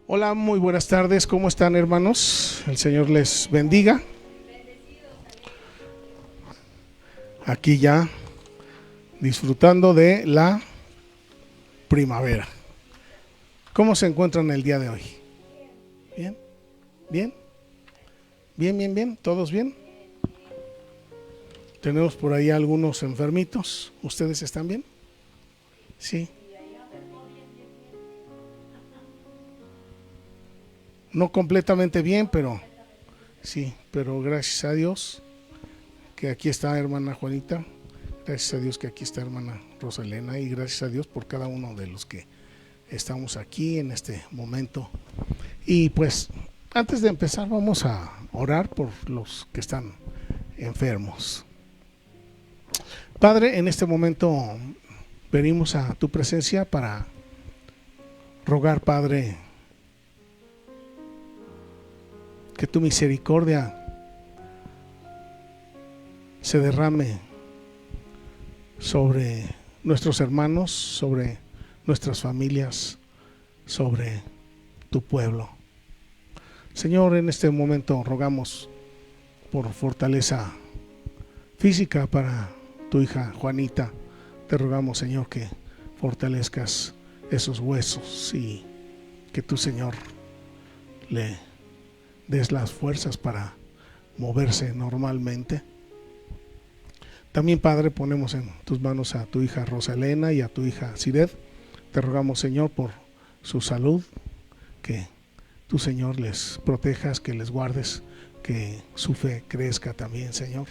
Hola, muy buenas tardes, ¿cómo están, hermanos? El Señor les bendiga. Aquí ya disfrutando de la primavera. ¿Cómo se encuentran el día de hoy? ¿Bien? ¿Bien? ¿Bien, bien, bien? ¿Todos bien? Tenemos por ahí algunos enfermitos. ¿Ustedes están bien? Sí. No completamente bien, pero sí, pero gracias a Dios que aquí está hermana Juanita. Gracias a Dios que aquí está hermana Rosalena, y gracias a Dios por cada uno de los que estamos aquí en este momento. Y pues antes de empezar vamos a orar por los que están enfermos. Padre, en este momento venimos a tu presencia para rogar, Padre, que tu misericordia se derrame sobre nuestros hermanos, sobre nuestras familias, sobre tu pueblo. Señor, en este momento rogamos por fortaleza física para tu hija Juanita. Te rogamos, Señor, que fortalezcas esos huesos y que tú, Señor, le des las fuerzas para moverse normalmente. También, Padre, ponemos en tus manos a tu hija Rosalena y a tu hija Siret. Te rogamos, Señor, por su salud, que tú, Señor, les protejas, que les guardes, que su fe crezca también, Señor.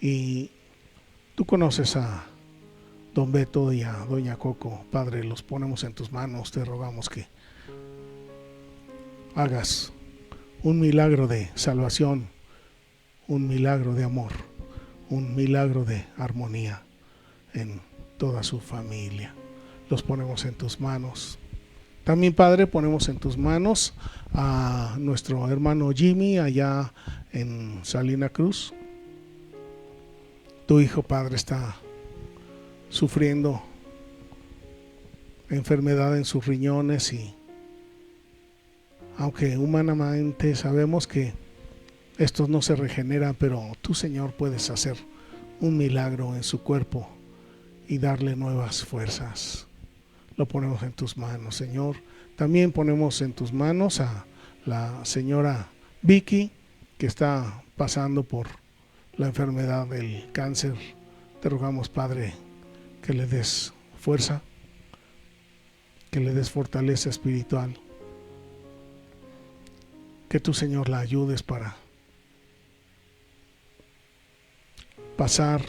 Y tú conoces a don Beto y a doña Coco, Padre, los ponemos en tus manos. Te rogamos que hagas un milagro de salvación, un milagro de amor, un milagro de armonía en toda su familia. Los ponemos en tus manos. También, Padre, ponemos en tus manos a nuestro hermano Jimmy allá en Salina Cruz. Tu hijo, Padre, está sufriendo enfermedad en sus riñones, y aunque humanamente sabemos que estos no se regeneran, pero tú, Señor, puedes hacer un milagro en su cuerpo y darle nuevas fuerzas. Lo ponemos en tus manos, Señor. También ponemos en tus manos a la señora Vicky, que está pasando por la enfermedad del cáncer. Te rogamos, Padre, que le des fuerza, que le des fortaleza espiritual, que tú, Señor, la ayudes para pasar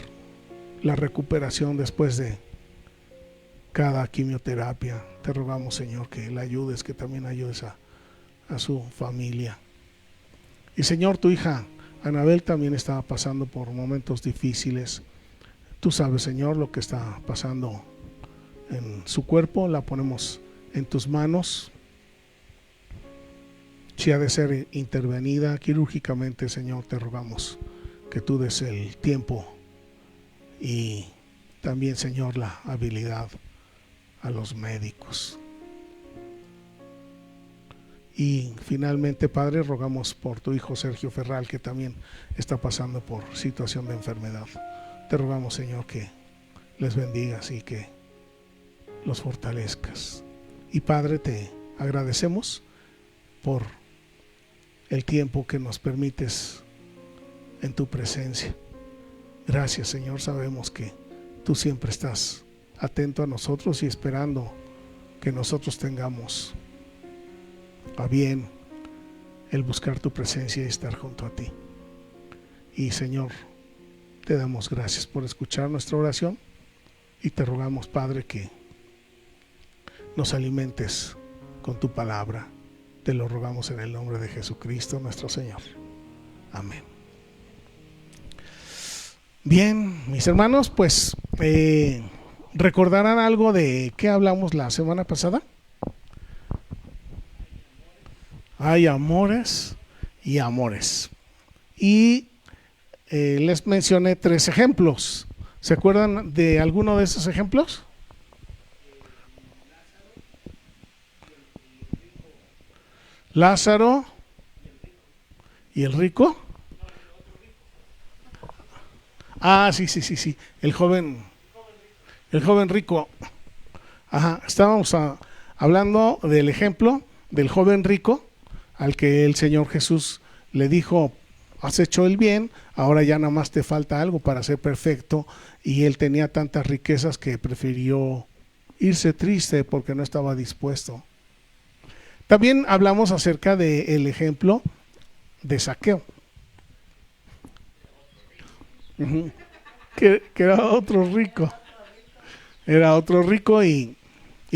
la recuperación después de cada quimioterapia. Te rogamos, Señor, que la ayudes, que también ayudes a su familia. Y, Señor, tu hija Anabel también está pasando por momentos difíciles. Tú sabes, Señor, lo que está pasando en su cuerpo. La ponemos en tus manos. Si ha de ser intervenida quirúrgicamente, Señor, te rogamos que tú des el tiempo y también, Señor, la habilidad a los médicos. Y finalmente, Padre, rogamos por tu hijo Sergio Ferral, que también está pasando por situación de enfermedad. Te rogamos, Señor, que les bendigas y que los fortalezcas. Y, Padre, te agradecemos por el tiempo que nos permites en tu presencia. Gracias, Señor. Sabemos que tú siempre estás atento a nosotros y esperando que nosotros tengamos a bien el buscar tu presencia y estar junto a ti. Y, Señor, te damos gracias por escuchar nuestra oración y te rogamos, Padre, que nos alimentes con tu palabra. Te lo rogamos en el nombre de Jesucristo nuestro Señor. Amén. Bien, mis hermanos, pues ¿recordarán algo de qué hablamos la semana pasada? Hay amores y amores. Y les mencioné 3 ejemplos. ¿Se acuerdan de alguno de esos ejemplos? Lázaro y el rico. Ah, sí, sí, sí, sí. El joven rico. Ajá, estábamos hablando del ejemplo del joven rico al que el Señor Jesús le dijo: has hecho el bien, ahora ya nada más te falta algo para ser perfecto. Y él tenía tantas riquezas que prefirió irse triste porque no estaba dispuesto. También hablamos acerca del ejemplo de Zaqueo, que era otro rico. Era otro rico y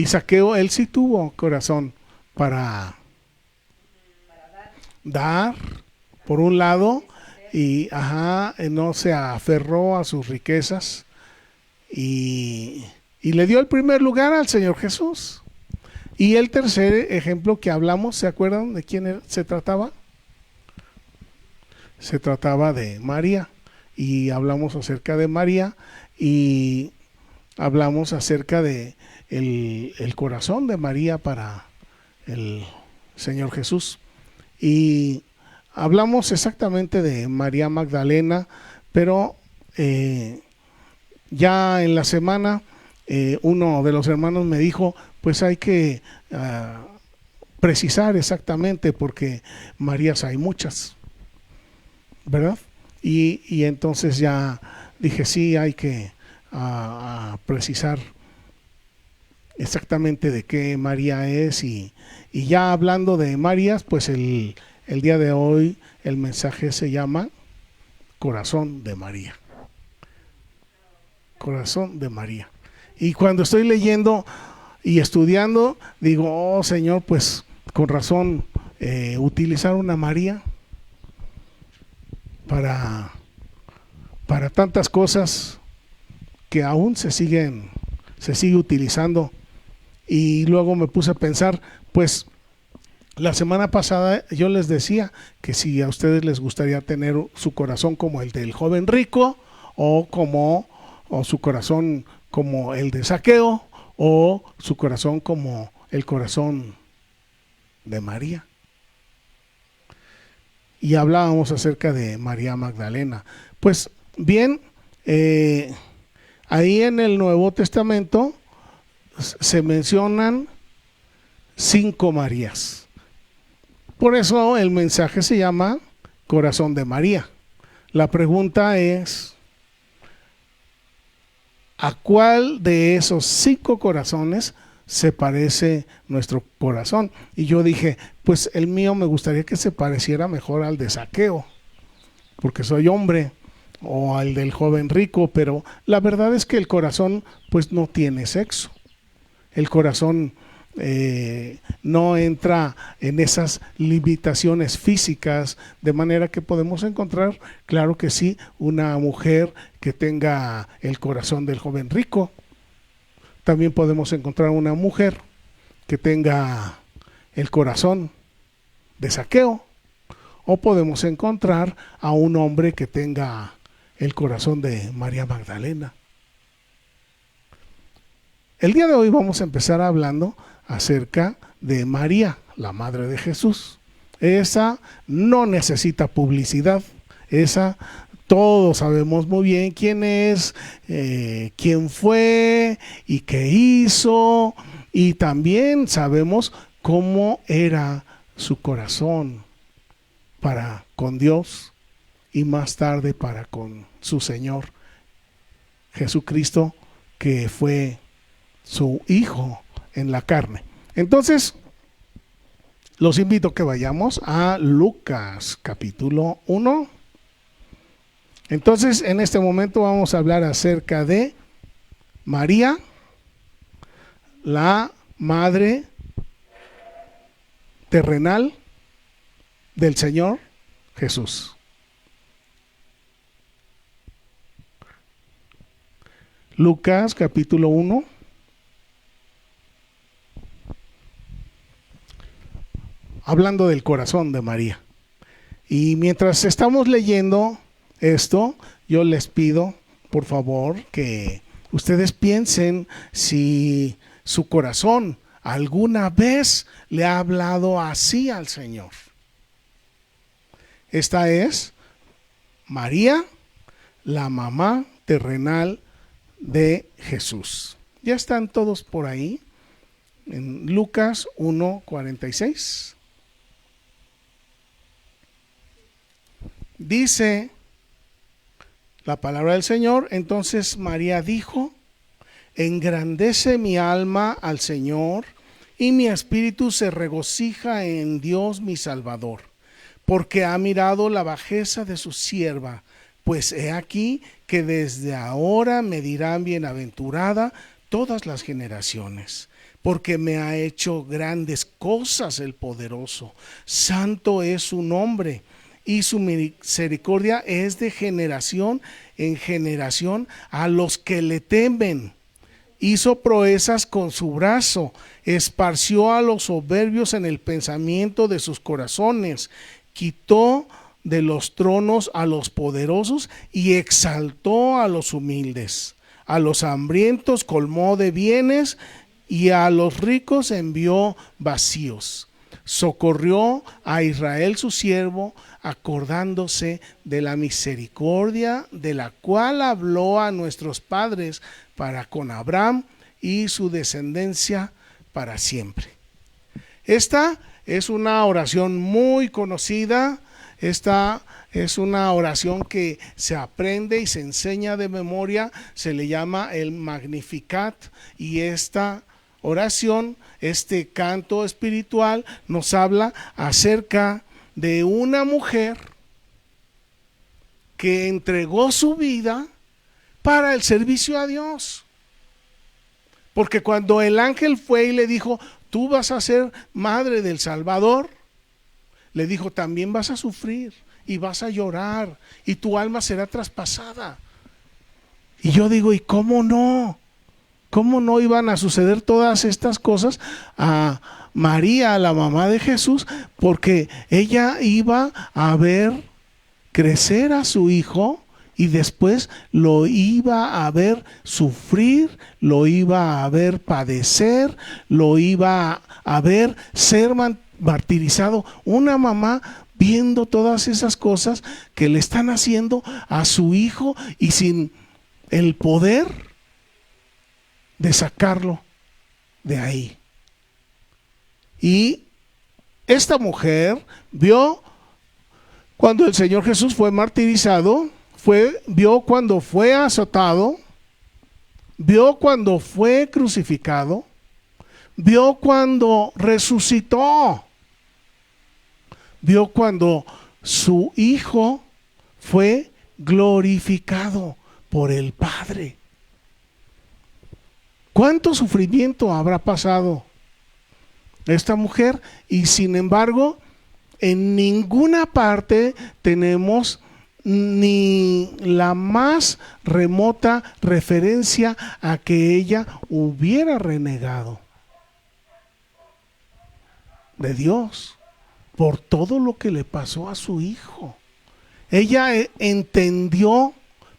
Zaqueo, él sí tuvo corazón para dar, por un lado, y no se aferró a sus riquezas y le dio el primer lugar al Señor Jesús. Y el tercer ejemplo que hablamos, ¿se acuerdan de quién se trataba? Se trataba de María, y hablamos acerca de María y hablamos acerca de el corazón de María para el Señor Jesús. Y hablamos exactamente de María Magdalena, pero ya en la semana uno de los hermanos me dijo: pues hay que precisar exactamente, porque Marías hay muchas, ¿verdad? Y entonces ya dije: sí, hay que precisar exactamente de qué María es. Y ya hablando de Marías, pues el día de hoy el mensaje se llama Corazón de María. Corazón de María. Y cuando estoy leyendo y estudiando, digo: oh Señor, pues con razón utilizar una María para tantas cosas que aún se sigue utilizando. Y luego me puse a pensar, pues la semana pasada yo les decía que si a ustedes les gustaría tener su corazón como el del joven rico, o su corazón como el de Zaqueo, o su corazón como el corazón de María. Y hablábamos acerca de María Magdalena. Pues bien, ahí en el Nuevo Testamento se mencionan 5 Marías. Por eso el mensaje se llama Corazón de María. La pregunta es: ¿a cuál de esos 5 corazones se parece nuestro corazón? Y yo dije: pues el mío me gustaría que se pareciera mejor al de Zaqueo, porque soy hombre, o al del joven rico. Pero la verdad es que el corazón pues no tiene sexo. El corazón no entra en esas limitaciones físicas, de manera que podemos encontrar, claro que sí, una mujer que tenga el corazón del joven rico. También podemos encontrar una mujer que tenga el corazón de Zaqueo, o podemos encontrar a un hombre que tenga el corazón de María Magdalena. El día de hoy vamos a empezar hablando acerca de María, la madre de Jesús. Esa no necesita publicidad. Esa todos sabemos muy bien quién es, quién fue y qué hizo. Y también sabemos cómo era su corazón para con Dios, y más tarde para con su Señor Jesucristo, que fue su hijo en la carne. Entonces, los invito a que vayamos a Lucas capítulo 1. Entonces, en este momento vamos a hablar acerca de María, la madre terrenal del Señor Jesús. Lucas capítulo 1. Hablando del corazón de María. Y mientras estamos leyendo esto, yo les pido, por favor, que ustedes piensen si su corazón alguna vez le ha hablado así al Señor. Esta es María, la mamá terrenal de Jesús. Ya están todos por ahí en Lucas 1:46. Dice la palabra del Señor: entonces María dijo: engrandece mi alma al Señor, y mi espíritu se regocija en Dios mi Salvador, porque ha mirado la bajeza de su sierva. Pues he aquí que desde ahora me dirán bienaventurada todas las generaciones, porque me ha hecho grandes cosas el poderoso. Santo es su nombre, y su misericordia es de generación en generación a los que le temen. Hizo proezas con su brazo, esparció a los soberbios en el pensamiento de sus corazones, quitó de los tronos a los poderosos y exaltó a los humildes. A los hambrientos colmó de bienes y a los ricos envió vacíos. Socorrió a Israel su siervo, acordándose de la misericordia de la cual habló a nuestros padres para con Abraham y su descendencia para siempre. Esta es una oración muy conocida. Esta es una oración que se aprende y se enseña de memoria. Se le llama el Magnificat, y esta oración, este canto espiritual, nos habla acerca de una mujer que entregó su vida para el servicio a Dios. Porque cuando el ángel fue y le dijo: tú vas a ser madre del Salvador, le dijo: también vas a sufrir y vas a llorar y tu alma será traspasada. Y yo digo: ¿y cómo no? ¿Cómo no iban a suceder todas estas cosas a María, la mamá de Jesús? Porque ella iba a ver crecer a su hijo y después lo iba a ver sufrir, lo iba a ver padecer, lo iba a ver ser martirizado. Una mamá viendo todas esas cosas que le están haciendo a su hijo y sin el poder de sacarlo de ahí. Y esta mujer vio cuando el Señor Jesús fue martirizado, vio cuando fue azotado, vio cuando fue crucificado, vio cuando resucitó, vio cuando su hijo fue glorificado por el Padre. ¿Cuánto sufrimiento habrá pasado esta mujer? Y sin embargo, en ninguna parte tenemos ni la más remota referencia a que ella hubiera renegado de Dios por todo lo que le pasó a su hijo. Ella entendió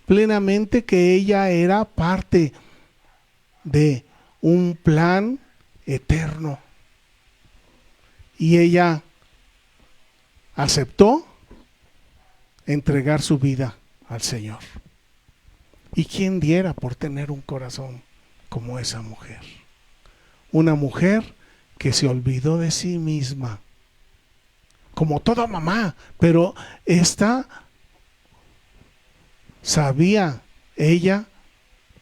plenamente que ella era parte de un plan eterno, y ella aceptó entregar su vida al Señor. ¿Y quién diera por tener un corazón como esa mujer? Una mujer que se olvidó de sí misma, como toda mamá, pero esta sabía ella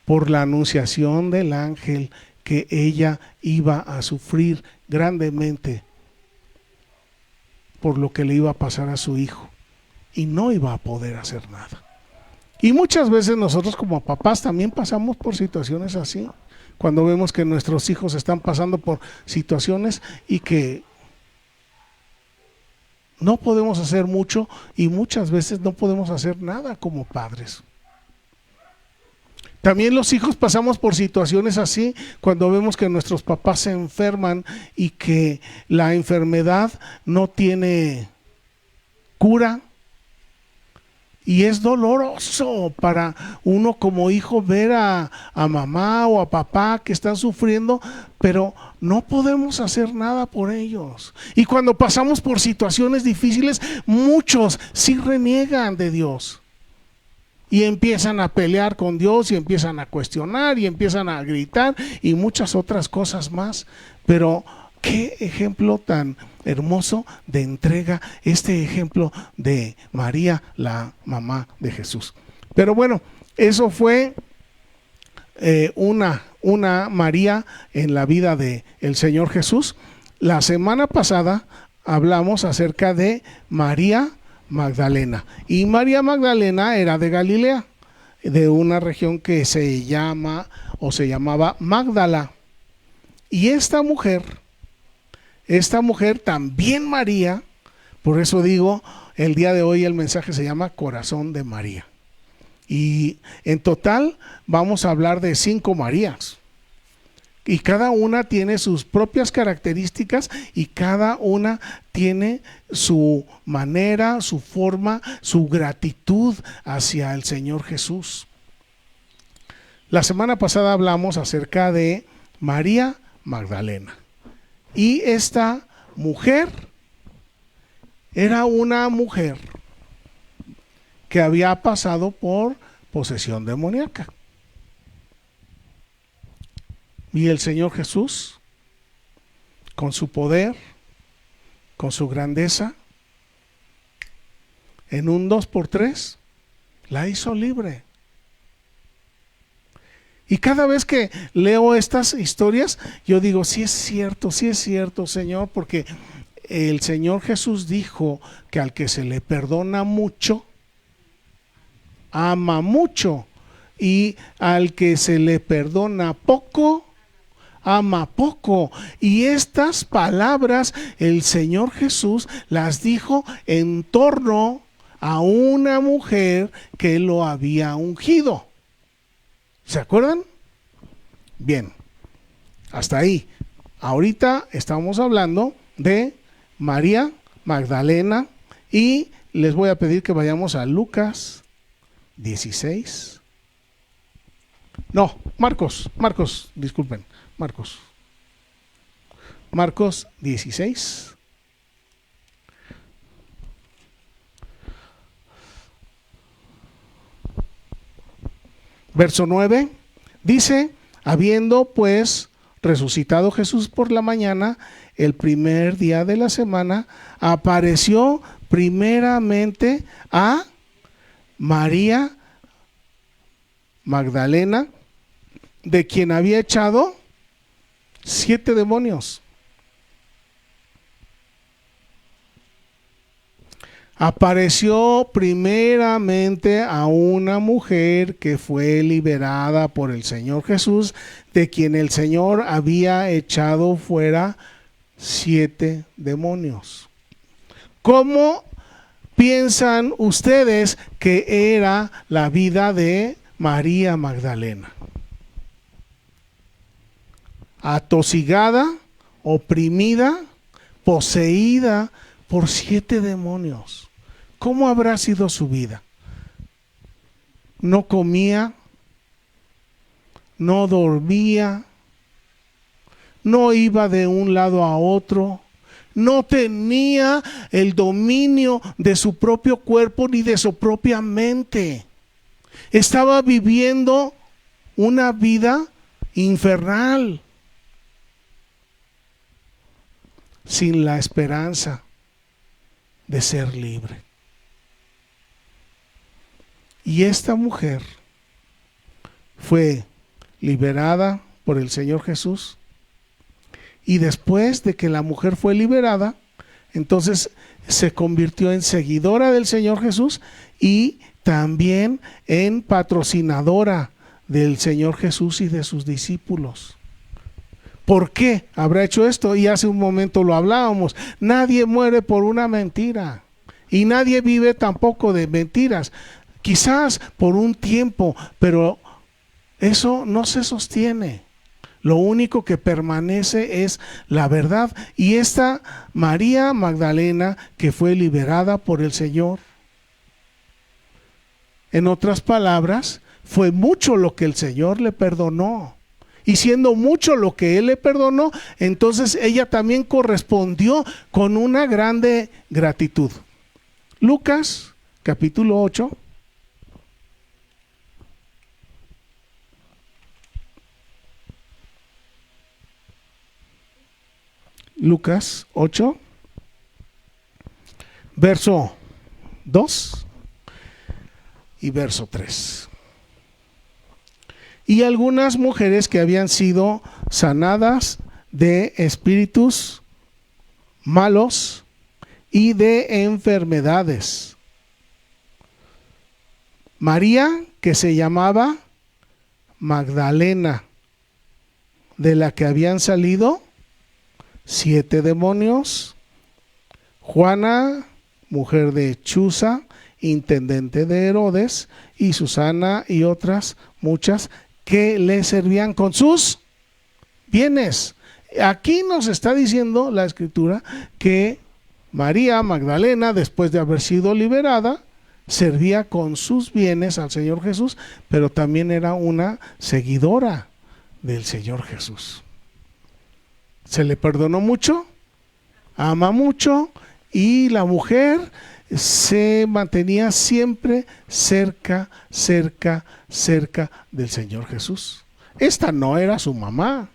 por la anunciación del ángel que ella iba a sufrir grandemente por lo que le iba a pasar a su hijo, y no iba a poder hacer nada. Y muchas veces nosotros como papás también pasamos por situaciones así, cuando vemos que nuestros hijos están pasando por situaciones y que no podemos hacer mucho, y muchas veces no podemos hacer nada como padres. También los hijos pasamos por situaciones así cuando vemos que nuestros papás se enferman y que la enfermedad no tiene cura Y es doloroso para uno como hijo ver a mamá o a papá que están sufriendo, pero no podemos hacer nada por ellos. Y cuando pasamos por situaciones difíciles, muchos sí reniegan de Dios. Y empiezan a pelear con Dios y empiezan a cuestionar y empiezan a gritar y muchas otras cosas más. Pero qué ejemplo tan hermoso de entrega, este ejemplo de María, la mamá de Jesús. Pero bueno, eso fue una María en la vida del Señor Jesús. La semana pasada hablamos acerca de María Magdalena. Y María Magdalena era de Galilea, de una región que se llama o se llamaba Magdala. Y esta mujer también María, por eso digo, el día de hoy el mensaje se llama Corazón de María. Y en total vamos a hablar de 5 Marías. Y cada una tiene sus propias características y cada una tiene su manera, su forma, su gratitud hacia el Señor Jesús. La semana pasada hablamos acerca de María Magdalena. Y esta mujer era una mujer que había pasado por posesión demoníaca. Y el Señor Jesús, con su poder, con su grandeza, en un 2x3, la hizo libre. Y cada vez que leo estas historias, yo digo, sí es cierto, Señor, porque el Señor Jesús dijo que al que se le perdona mucho, ama mucho, y al que se le perdona poco, ama poco. Y estas palabras el Señor Jesús las dijo en torno a una mujer que lo había ungido. ¿Se acuerdan? Bien, hasta ahí. Ahorita estamos hablando de María Magdalena y les voy a pedir que vayamos a Lucas 16. No, Marcos, disculpen, Marcos 16. Verso 9, dice, habiendo pues resucitado Jesús por la mañana, el primer día de la semana, apareció primeramente a María Magdalena, de quien había echado 7 demonios. Apareció primeramente a una mujer que fue liberada por el Señor Jesús, de quien el Señor había echado fuera 7 demonios. ¿Cómo piensan ustedes que era la vida de María Magdalena? Atosigada, oprimida, poseída por 7 demonios. ¿Cómo habrá sido su vida? No comía, no dormía, no iba de un lado a otro, no tenía el dominio de su propio cuerpo ni de su propia mente. Estaba viviendo una vida infernal, sin la esperanza de ser libre. Y esta mujer fue liberada por el Señor Jesús, y después de que la mujer fue liberada, entonces se convirtió en seguidora del Señor Jesús y también en patrocinadora del Señor Jesús y de sus discípulos. ¿Por qué habrá hecho esto? Y hace un momento lo hablábamos. Nadie muere por una mentira y nadie vive tampoco de mentiras. Quizás por un tiempo, pero eso no se sostiene. Lo único que permanece es la verdad. Y esta María Magdalena, que fue liberada por el Señor, En otras palabras, fue mucho lo que el Señor le perdonó. Y siendo mucho lo que Él le perdonó, entonces ella también correspondió con una grande gratitud. Lucas, capítulo 8. Lucas 8, verso 2 y verso 3. Y algunas mujeres que habían sido sanadas de espíritus malos y de enfermedades. María, que se llamaba Magdalena, de la que habían salido 7 demonios. Juana, mujer de Chuza, intendente de Herodes, y Susana y otras muchas que le servían con sus bienes. Aquí nos está diciendo la escritura que María Magdalena, después de haber sido liberada, servía con sus bienes al Señor Jesús, pero también era una seguidora del Señor Jesús. Se le perdonó mucho, ama mucho, y la mujer se mantenía siempre cerca del Señor Jesús. Esta no era su mamá,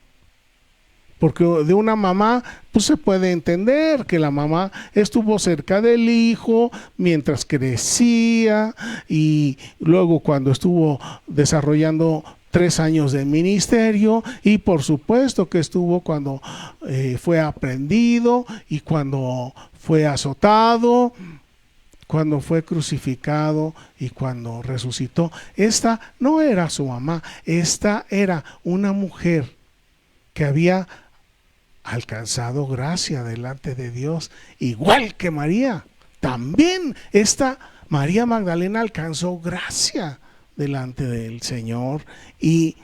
porque de una mamá pues se puede entender que la mamá estuvo cerca del hijo mientras crecía, y luego cuando estuvo desarrollando 3 años de ministerio, y por supuesto que estuvo cuando fue aprendido, y cuando fue azotado, cuando fue crucificado, y cuando resucitó. Esta no era su mamá, esta era una mujer que había alcanzado gracia delante de Dios, igual que María. También esta María Magdalena alcanzó gracia delante del Señor y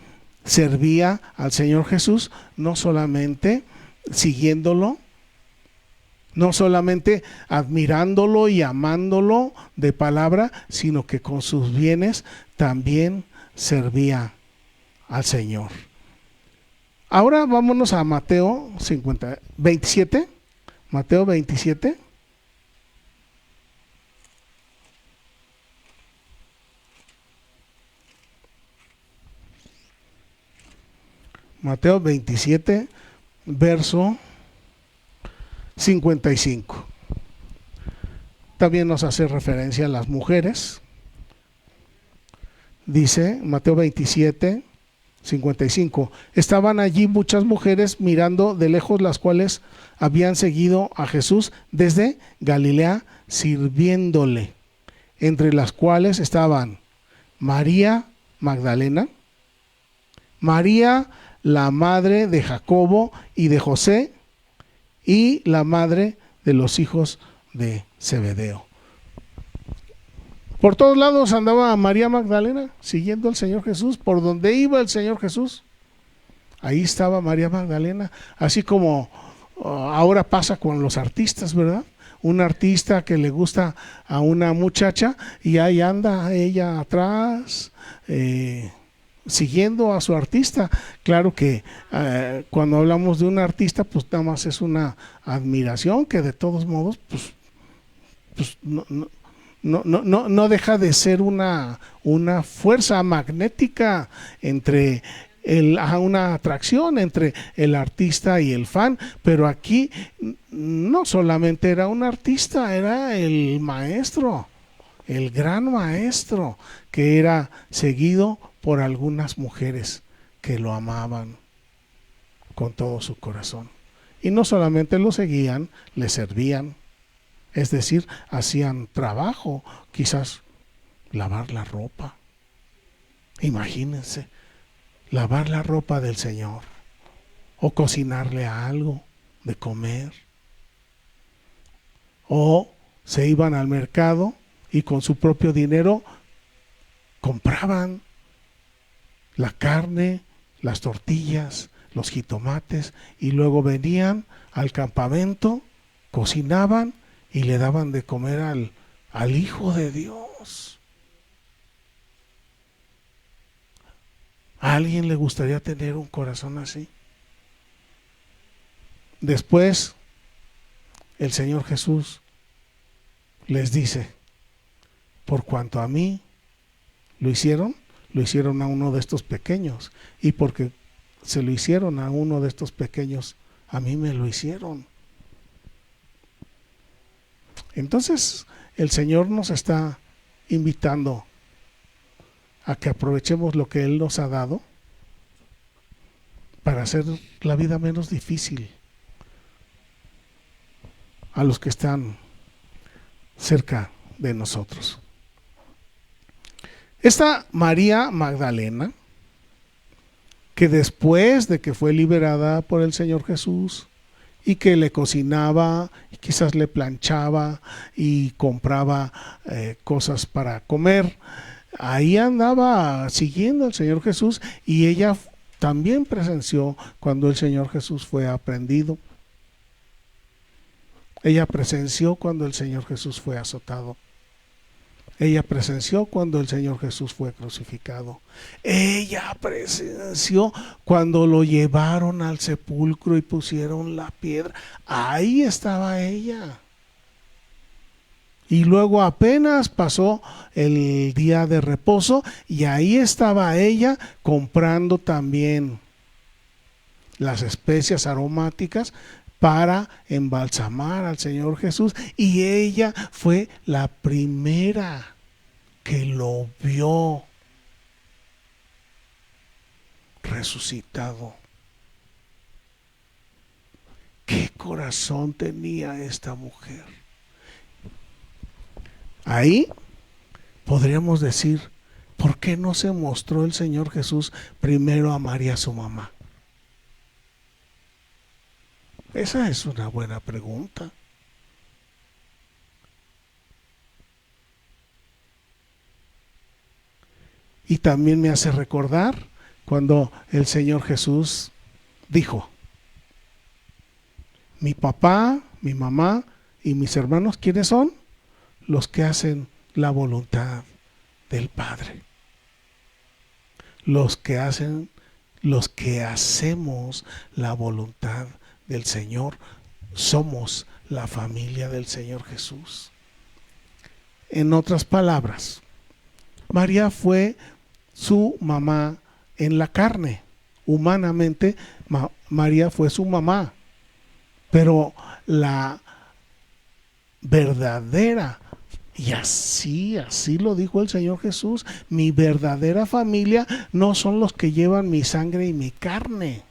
servía al Señor Jesús, no solamente siguiéndolo, no solamente admirándolo y amándolo de palabra, sino que con sus bienes también servía al Señor. Ahora vámonos a Mateo 27. Mateo 27. Mateo 27, verso 55. También nos hace referencia a las mujeres. Dice Mateo 27, 55. Estaban allí muchas mujeres mirando de lejos, las cuales habían seguido a Jesús desde Galilea, sirviéndole, entre las cuales estaban María Magdalena, María la madre de Jacobo y de José, y la madre de los hijos de Zebedeo. Por todos lados andaba María Magdalena siguiendo al Señor Jesús. Por donde iba el Señor Jesús, ahí estaba María Magdalena. Así como ahora pasa con los artistas, ¿verdad? Un artista que le gusta a una muchacha y ahí anda ella atrás, siguiendo a su artista. Claro que cuando hablamos de un artista, pues nada más es una admiración que de todos modos, pues no deja de ser una fuerza magnética entre una atracción entre el artista y el fan. Pero aquí no solamente era un artista, era el maestro, el gran maestro, que era seguido por algunas mujeres que lo amaban con todo su corazón. Y no solamente lo seguían, le servían. Es decir, hacían trabajo, quizás lavar la ropa. Imagínense, lavar la ropa del Señor, o cocinarle algo de comer, o se iban al mercado y con su propio dinero compraban la carne, las tortillas, los jitomates, y luego venían al campamento, cocinaban y le daban de comer al Hijo de Dios. ¿A alguien le gustaría tener un corazón así? Después, el Señor Jesús les dice: por cuanto a mí lo hicieron a uno de estos pequeños, y porque se lo hicieron a uno de estos pequeños, a mí me lo hicieron. Entonces, el Señor nos está invitando a que aprovechemos lo que Él nos ha dado para hacer la vida menos difícil a los que están cerca de nosotros. Esta María Magdalena, que después de que fue liberada por el Señor Jesús y que le cocinaba y quizás le planchaba y compraba cosas para comer, ahí andaba siguiendo al Señor Jesús, y ella también presenció cuando el Señor Jesús fue aprehendido. Ella presenció cuando el Señor Jesús fue azotado. Ella presenció cuando el Señor Jesús fue crucificado. Ella presenció cuando lo llevaron al sepulcro y pusieron la piedra. Ahí estaba ella. Y luego apenas pasó el día de reposo y ahí estaba ella comprando también las especias aromáticas para embalsamar al Señor Jesús, y ella fue la primera que lo vio resucitado. ¿Qué corazón tenía esta mujer? Ahí podríamos decir, ¿por qué no se mostró el Señor Jesús primero a María, su mamá? Esa es una buena pregunta. Y también me hace recordar cuando el Señor Jesús dijo: mi papá, mi mamá y mis hermanos, ¿quiénes son? Los que hacen la voluntad del Padre. Los que hacemos la voluntad del Señor, somos la familia del Señor Jesús. En otras palabras, María fue su mamá en la carne. Humanamente, María fue su mamá, pero la verdadera, y así lo dijo el Señor Jesús, mi verdadera familia no son los que llevan mi sangre y mi carne.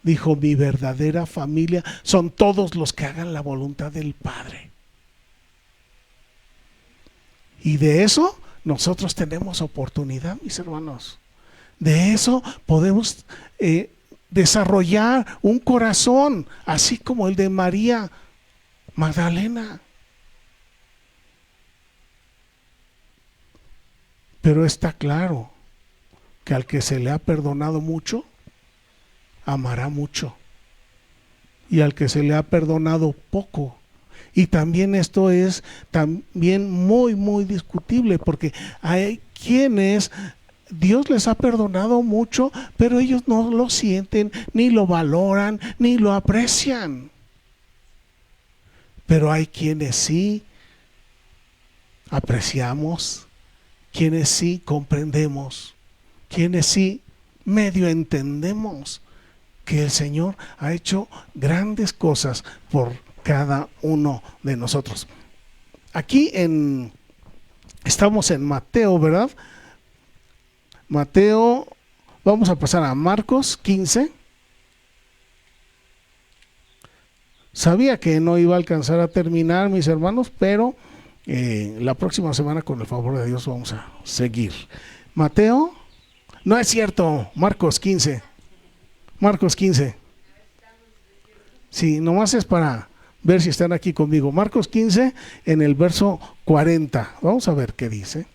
Dijo: mi verdadera familia son todos los que hagan la voluntad del Padre. Y de eso nosotros tenemos oportunidad, mis hermanos. De eso podemos desarrollar un corazón así como el de María Magdalena. Pero está claro que al que se le ha perdonado mucho, amará mucho. Y al que se le ha perdonado poco. Y también esto es también muy, muy discutible, porque hay quienes Dios les ha perdonado mucho, pero ellos no lo sienten, ni lo valoran, ni lo aprecian. Pero hay quienes sí apreciamos, quienes sí comprendemos, quienes sí medio entendemos que el Señor ha hecho grandes cosas por cada uno de nosotros. Aquí estamos en Mateo, ¿verdad? Mateo, vamos a pasar a Marcos 15. Sabía que no iba a alcanzar a terminar, mis hermanos, pero la próxima semana, con el favor de Dios, vamos a seguir. Mateo, no es cierto, Marcos 15. Marcos 15. Sí, nomás es para ver si están aquí conmigo. Marcos 15, en el verso 40. Vamos a ver qué dice.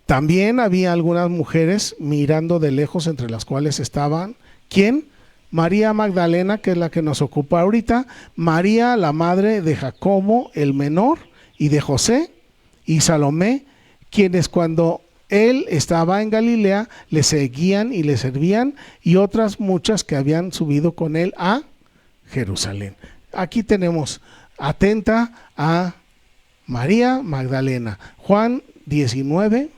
También había algunas mujeres mirando de lejos, entre las cuales estaban, ¿quién? María Magdalena, que es la que nos ocupa ahorita, María, la madre de Jacobo el menor y de José, y Salomé, quienes cuando él estaba en Galilea le seguían y le servían, y otras muchas que habían subido con él a Jerusalén. Aquí tenemos atenta a María Magdalena. Juan 19.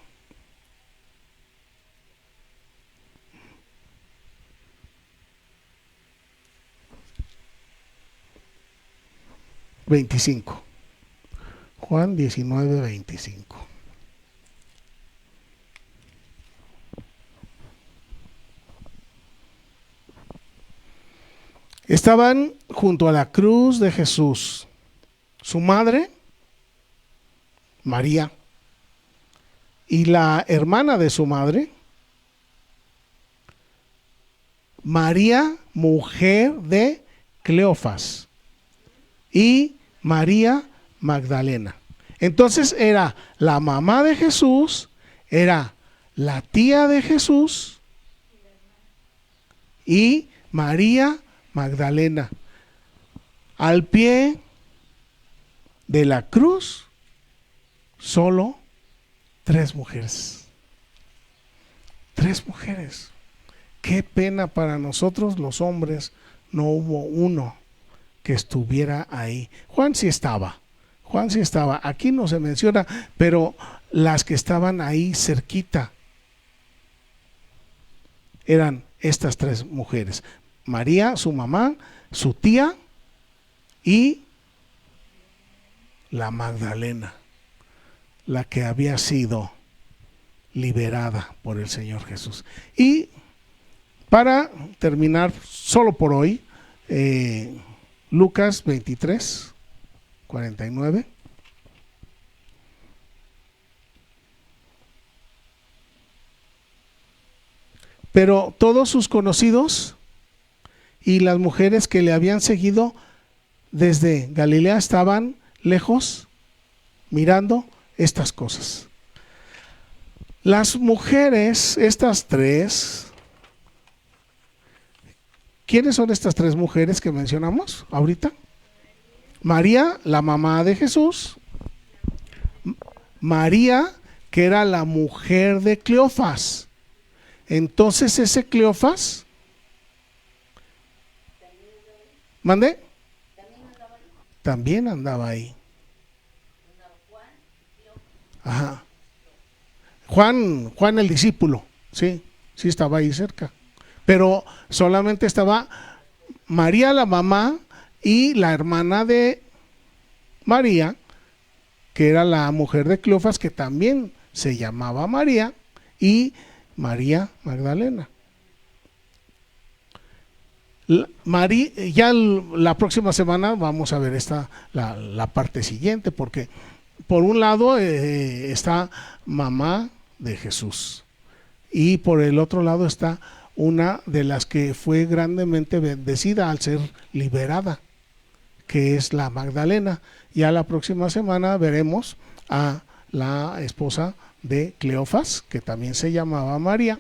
Juan 19:25. Estaban junto a la cruz de Jesús su madre, María, y la hermana de su madre, María, mujer de Cleofas, y María Magdalena. Entonces era la mamá de Jesús, era la tía de Jesús y María Magdalena. Al pie de la cruz, solo 3 mujeres. 3 mujeres. Qué pena para nosotros los hombres, no hubo uno que estuviera ahí. Juan sí estaba. Aquí no se menciona, pero las que estaban ahí cerquita eran estas 3 mujeres: María, su mamá, su tía y la Magdalena, la que había sido liberada por el Señor Jesús. Y para terminar, solo por hoy, Lucas 23:49. Pero todos sus conocidos y las mujeres que le habían seguido desde Galilea estaban lejos mirando estas cosas. Las mujeres, estas 3, ¿quiénes son estas 3 mujeres que mencionamos ahorita? María, la mamá de Jesús; María, que era la mujer de Cleofas. Entonces ese Cleofas, ¿mande? También andaba ahí. Ajá. Juan el discípulo, sí estaba ahí cerca. Pero solamente estaba María, la mamá, y la hermana de María, que era la mujer de Cleofas, que también se llamaba María, y María Magdalena. Ya la próxima semana vamos a ver la parte siguiente, porque por un lado está mamá de Jesús, y por el otro lado está una de las que fue grandemente bendecida al ser liberada, que es la Magdalena. Ya la próxima semana veremos a la esposa de Cleofas, que también se llamaba María,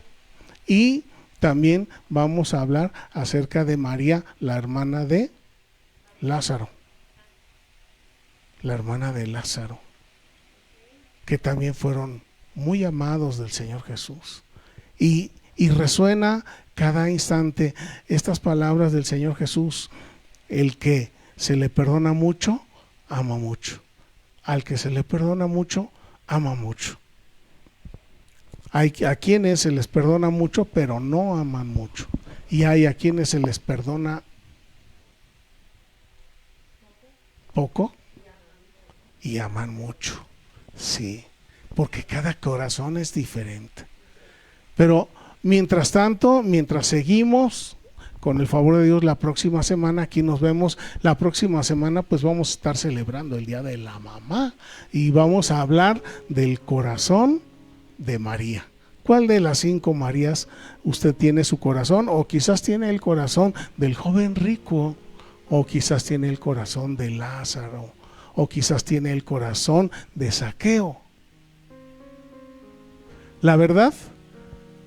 y también vamos a hablar acerca de María, la hermana de Lázaro. La hermana de Lázaro, que también fueron muy amados del Señor Jesús. Y resuena cada instante estas palabras del Señor Jesús: el que se le perdona mucho, ama mucho. Al que se le perdona mucho, ama mucho. Hay a quienes se les perdona mucho, pero no aman mucho. Y hay a quienes se les perdona poco y aman mucho. Sí, porque cada corazón es diferente. Pero mientras tanto, mientras seguimos, con el favor de Dios, la próxima semana aquí nos vemos. La próxima semana pues vamos a estar celebrando el Día de la Mamá y vamos a hablar del corazón de María. ¿Cuál de las 5 Marías usted tiene su corazón? O quizás tiene el corazón del joven rico, o quizás tiene el corazón de Lázaro, o quizás tiene el corazón de Zaqueo. La verdad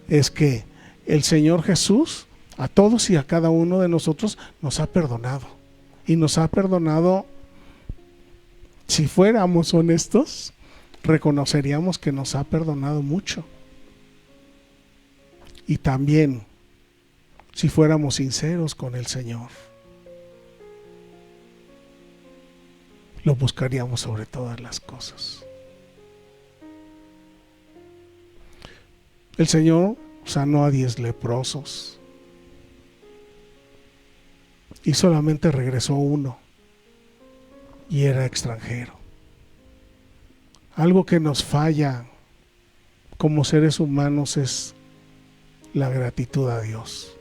es que el Señor Jesús a todos y a cada uno de nosotros nos ha perdonado, y nos ha perdonado, si fuéramos honestos, reconoceríamos que nos ha perdonado mucho. Y también, si fuéramos sinceros con el Señor, lo buscaríamos sobre todas las cosas. El Señor sanó a 10 leprosos y solamente regresó uno, y era extranjero. Algo que nos falla como seres humanos es la gratitud a Dios.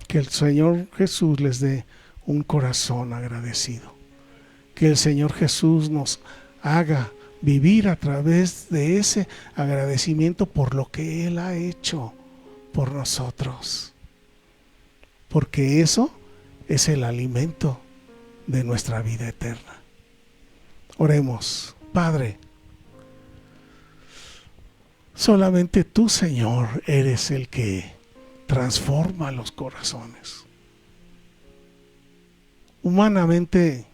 Que el Señor Jesús les dé un corazón agradecido. Que el Señor Jesús nos haga vivir a través de ese agradecimiento por lo que Él ha hecho por nosotros. Porque eso es el alimento de nuestra vida eterna. Oremos. Padre, solamente tú, Señor, eres el que transforma los corazones. Humanamente,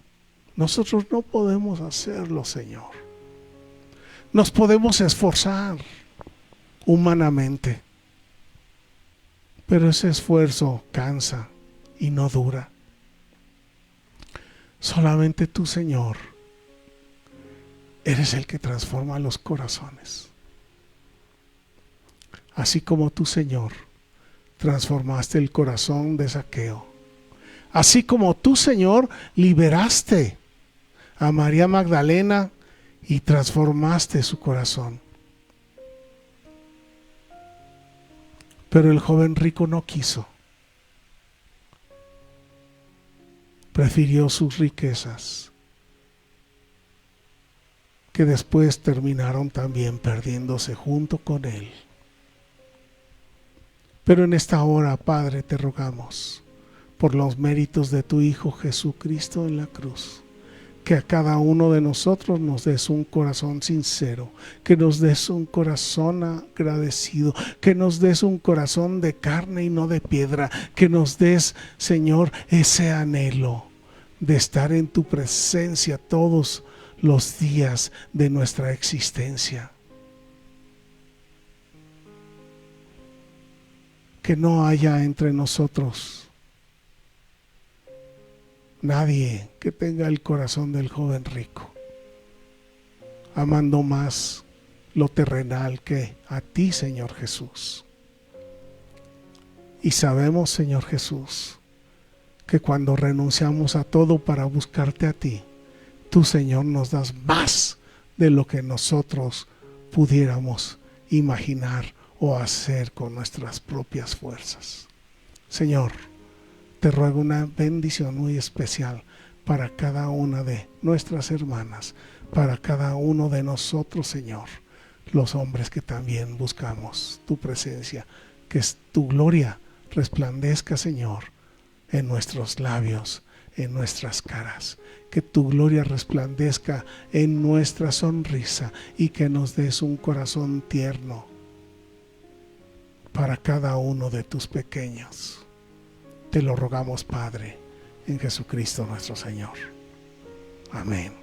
nosotros no podemos hacerlo, Señor. Nos podemos esforzar humanamente, pero ese esfuerzo cansa y no dura. Solamente tú, Señor, eres el que transforma los corazones. Así como tú, Señor, transformaste el corazón de Zaqueo. Así como tú, Señor, liberaste a María Magdalena y transformaste su corazón. Pero el joven rico no quiso. Prefirió sus riquezas, que después terminaron también perdiéndose junto con él. Pero en esta hora, Padre, te rogamos por los méritos de tu Hijo Jesucristo en la cruz, que a cada uno de nosotros nos des un corazón sincero, que nos des un corazón agradecido, que nos des un corazón de carne y no de piedra, que nos des, Señor, ese anhelo de estar en tu presencia todos los días de nuestra existencia. Que no haya entre nosotros nadie que tenga el corazón del joven rico, amando más lo terrenal que a ti, Señor Jesús. Y sabemos, Señor Jesús, que cuando renunciamos a todo para buscarte a ti, tú, Señor, nos das más de lo que nosotros pudiéramos imaginar o hacer con nuestras propias fuerzas. Señor, te ruego una bendición muy especial para cada una de nuestras hermanas, para cada uno de nosotros, Señor, los hombres que también buscamos tu presencia, que tu gloria resplandezca, Señor, en nuestros labios, en nuestras caras, que tu gloria resplandezca en nuestra sonrisa y que nos des un corazón tierno para cada uno de tus pequeños. Te lo rogamos, Padre, en Jesucristo nuestro Señor. Amén.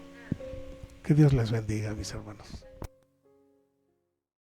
Que Dios les bendiga, mis hermanos.